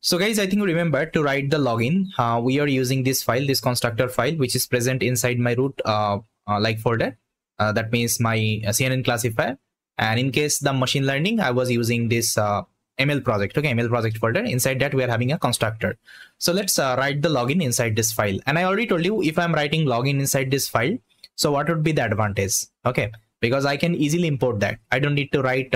So guys, I think remember to write the login. We are using this file, this constructor file, which is present inside my root like folder. That means my CNN classifier. And in case the machine learning, I was using this ML project. Okay, ML project folder. Inside that, we are having a constructor. So let's write the login inside this file. And I already told you if I'm writing login inside this file, so what would be the advantage? Okay, because I can easily import that. I don't need to write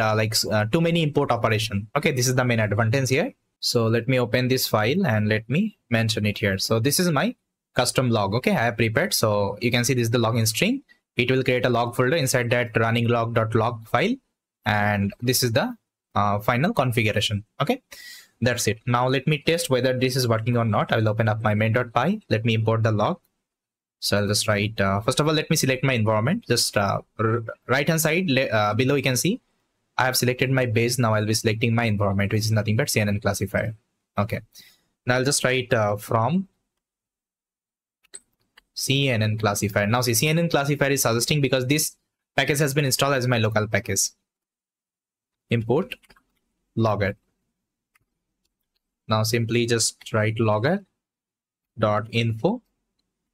too many import operation. Okay, this is the main advantage here. So let me open this file and let me mention it here. So this is my custom log. Okay, I have prepared. So you can see this is the login string. It will create a log folder inside that running log.log file. And this is the final configuration. Okay, that's it. Now let me test whether this is working or not. I will open up my main.py. Let me import the log. So I'll just write, first of all, let me select my environment. Just right hand side below you can see I have selected my base. Now I'll be selecting my environment, which is nothing but CNN classifier. Okay. Now I'll just write from CNN classifier. Now see, CNN classifier is suggesting because this package has been installed as my local package. Import logger. Now simply just write logger.info.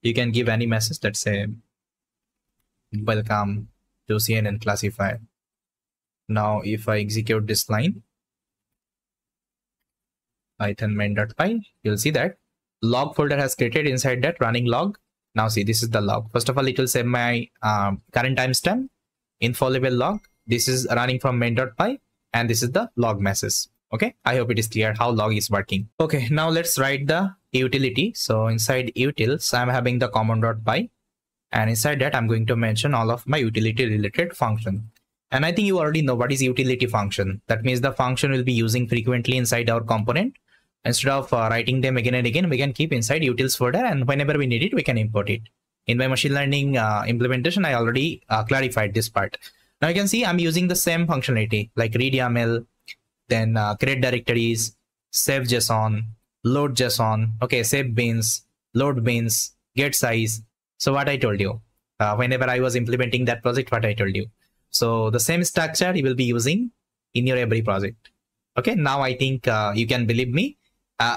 You can give any message, let's say welcome to CNN classifier. Now if I execute this line, python main.py, you'll see that log folder has created inside that running log. Now see, this is the log. First of all, it will say my current timestamp, info level log. This is running from main.py and this is the log message. Okay, I hope it is clear how log is working. Okay, now let's write the utility. So inside utils, I'm having the common.py, and inside that I'm going to mention all of my utility related function. And I think you already know what is utility function. That means the function will be using frequently inside our component. Instead of writing them again and again, we can keep inside utils folder, and whenever we need it, we can import it. In my machine learning implementation, I already clarified this part. Now you can see I'm using the same functionality like read YAML, then create directories, save JSON, load JSON, okay, save beans, load beans, get size. So what I told you, whenever I was implementing that project, what I told you. So the same structure you will be using in your every project. Okay, now I think you can believe me.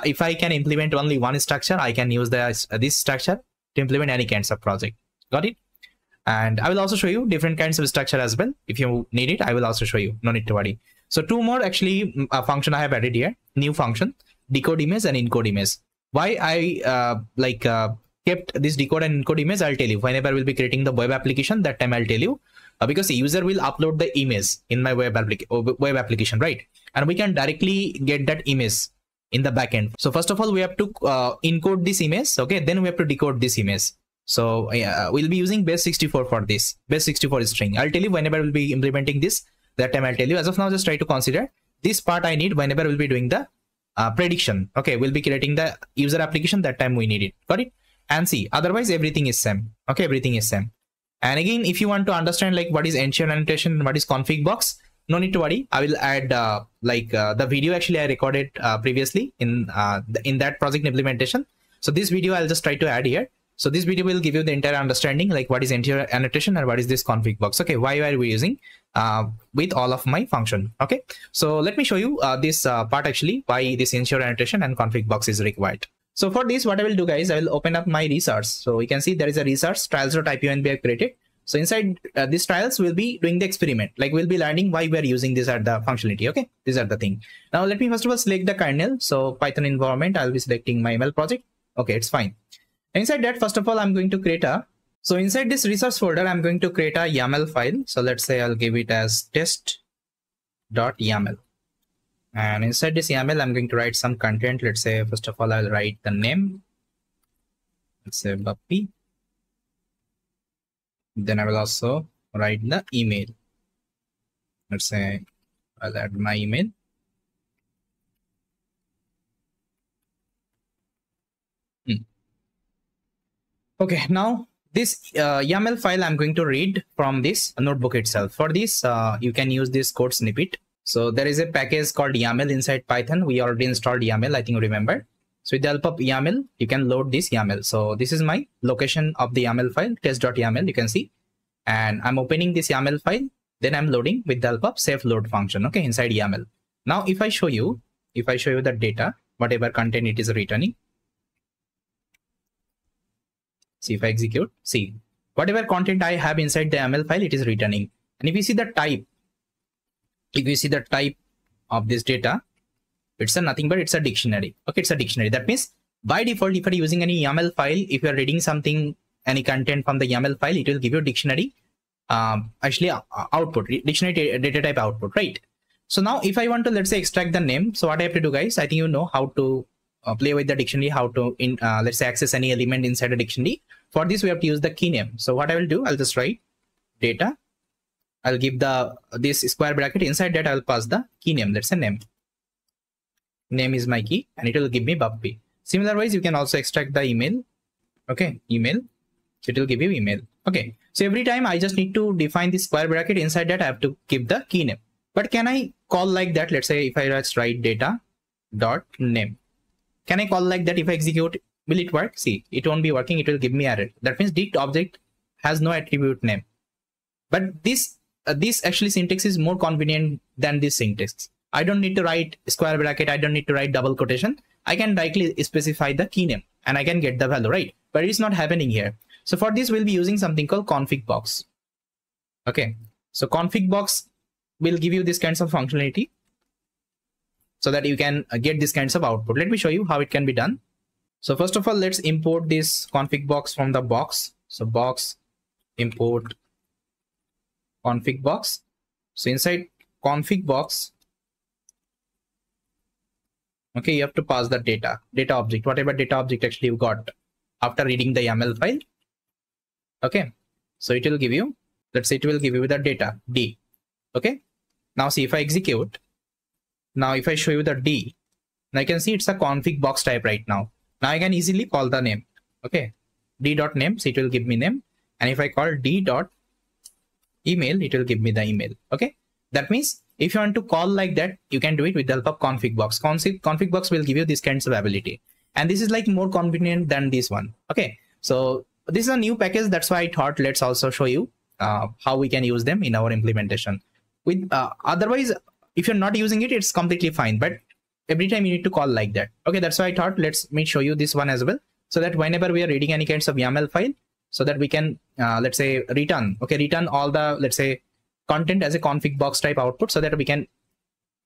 If I can implement only one structure, I can use this structure to implement any kinds of project. Got it? And I will also show you different kinds of structure as well. If you need it, I will also show you. No need to worry. So two more actually function I have added here. New function, decode image and encode image. Why I kept this decode and encode image, I'll tell you. Whenever we'll be creating the web application, that time I'll tell you. Because the user will upload the image in my web application, right? And we can directly get that image in the backend. So first of all, we have to encode this image. Okay, then we have to decode this image. So we'll be using base 64 for this. Base 64 string. I'll tell you whenever we'll be implementing this. That time I'll tell you. As of now, just try to consider this part I need whenever we'll be doing the prediction. Okay, we'll be creating the user application. That time we need it. Got it? And see, otherwise everything is same. Okay, everything is same. And again, if you want to understand like what is ensure annotation and what is config box, no need to worry. I will add the video actually I recorded previously in that project implementation. So this video I'll just try to add here. So this video will give you the entire understanding like what is ensure annotation and what is this config box. Okay, why are we using with all of my function? Okay, so let me show you this part actually why this ensure annotation and config box is required. So for this, what I will do, guys, I will open up my resource. So you can see there is a resource trials.ipynb I have created. So inside these trials, we'll be doing the experiment. Like we'll be learning why we are using this at the functionality. Okay, these are the thing. Now let me first of all select the kernel. So Python environment, I'll be selecting my ML project. Okay, it's fine. Inside that, first of all, I'm going to create so inside this resource folder, I'm going to create a YAML file. So let's say I'll give it as test.yaml. And inside this YAML, I'm going to write some content. Let's say, first of all, I'll write the name. Let's say Bappy. Then I will also write the email. Let's say I'll add my email. Okay, now this YAML file I'm going to read from this notebook itself. For this, you can use this code snippet. So there is a package called YAML inside Python. We already installed YAML, I think you remember. So with the help of YAML, you can load this YAML. So this is my location of the YAML file, test.yaml, you can see. And I'm opening this YAML file. Then I'm loading with the help of safe load function, okay, inside YAML. Now, if I show you the data, whatever content it is returning. See, if I execute, see, whatever content I have inside the YAML file, it is returning. And if you see the type, if you see the type of this data, it's a nothing but it's a dictionary. Okay, it's a dictionary. That means by default, if you're using any YAML file, if you're reading something, any content from the YAML file, it will give you dictionary, output, dictionary data type output, right? So now if I want to, let's say, extract the name, so what I have to do, guys, I think you know how to play with the dictionary, how to let's say access any element inside a dictionary. For this we have to use the key name. So what I will do, I'll just write data, I'll give this square bracket, inside that I'll pass the key name. Let's say name is my key, and it will give me bumpy. Similar wise, you can also extract the email. Okay, email, so it will give you email. Okay, so every time I just need to define the square bracket, inside that I have to give the key name. But can I call like that? Let's say if I just write data dot name, can I call like that? If I execute, will it work? See, it won't be working, it will give me error. That means dict object has no attribute name. But this actually syntax is more convenient than this syntax. I don't need to write square bracket, I don't need to write double quotation. I can directly specify the key name and I can get the value, right? But it's not happening here. So for this, we'll be using something called config box. Okay, so config box will give you this kinds of functionality so that you can get this kinds of output. Let me show you how it can be done. So first of all, let's import this config box from the box. So box import config box. So inside config box, okay, you have to pass the data object, whatever data object actually you got after reading the YAML file. Okay, so it will give you, let's say it will give you the data D. Okay, now see, if I execute, now if I show you the D, now you can see it's a config box type right now. Now I can easily call the name. Okay, d.name, so it will give me name. And if I call d.email, it will give me the email. Okay, that means if you want to call like that, you can do it with the help of config box. Config box will give you this kinds of ability. And this is like more convenient than this one. Okay, so this is a new package. That's why I thought let's also show you how we can use them in our implementation. With otherwise, if you're not using it, it's completely fine. But every time you need to call like that. Okay, that's why I thought let me show you this one as well, so that whenever we are reading any kinds of YAML file, so that we can let's say return all the, let's say, content as a config box type output, so that we can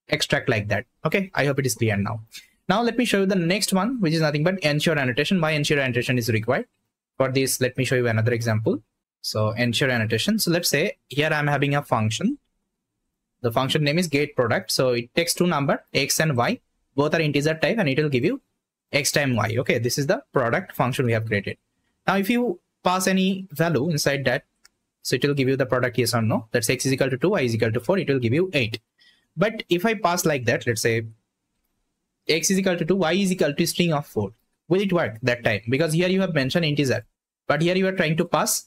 extract like that. Okay, I hope it is clear now. Now let me show you the next one, which is nothing but ensure annotation. Why ensure annotation is required? For this, let me show you another example. So ensure annotation. So let's say here I'm having a function. The function name is get product. So it takes two numbers, x and y. Both are integer type, and it will give you x times y. Okay, this is the product function we have created. Now if you pass any value inside that, so it will give you the product yes or no. Let's say x is equal to 2, y is equal to 4, it will give you 8. But if I pass like that, let's say x is equal to 2, y is equal to string of 4, will it work that time? Because here you have mentioned integer, but here you are trying to pass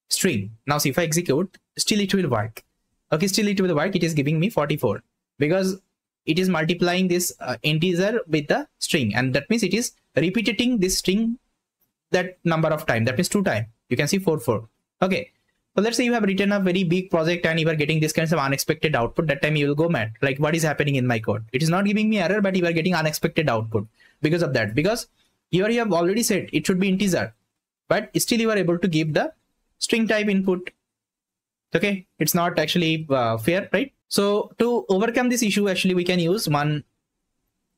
string. Now see, if I execute, still it will work. Okay, still it will work. It is giving me 44 because it is multiplying this integer with the string, and that means it is repeating this string that number of time. That means 2 times. You can see 4. Okay, so let's say you have written a very big project and you are getting this kinds of unexpected output. That time you will go mad, like what is happening in my code? It is not giving me error, but you are getting unexpected output because of that. Because here you have already said it should be integer, but still you are able to give the string type input. Okay, it's not actually fair, right? So to overcome this issue, actually we can use one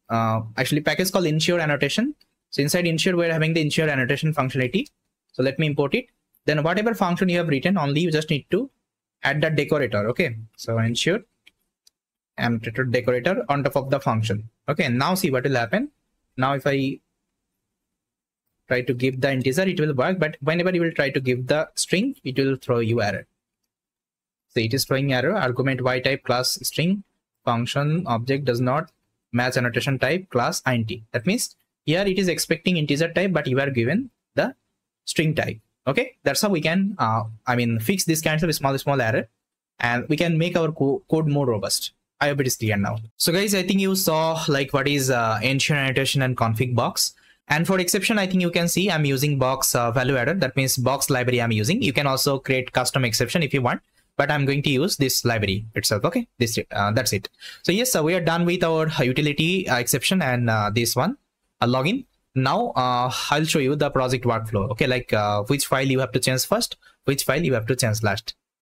package called ensure annotation. So inside ensure, we're having the ensure annotation functionality. So let me import it. Then whatever function you have written, only you just need to add the decorator. Okay, so ensure annotator decorator on top of the function. Okay, now see what will happen. Now if I try to give the integer, it will work, but whenever you will try to give the string, it will throw you error. So it is throwing error. Argument y type class string, function object does not match annotation type class int. That means here it is expecting integer type, but you are given the string type. Okay, that's how we can fix these kinds of small error, and we can make our code more robust. I hope it is clear now. So guys, I think you saw like what is ensure annotation and config box. And for exception, I think you can see I'm using box value adder. That means box library I'm using. You can also create custom exception if you want. but I'm going to use this library itself. Okay, this that's it. So yes, we are done with our utility exception and this one login. Now I'll show you the project workflow. Okay, like which file you have to change first, which file you have to change last.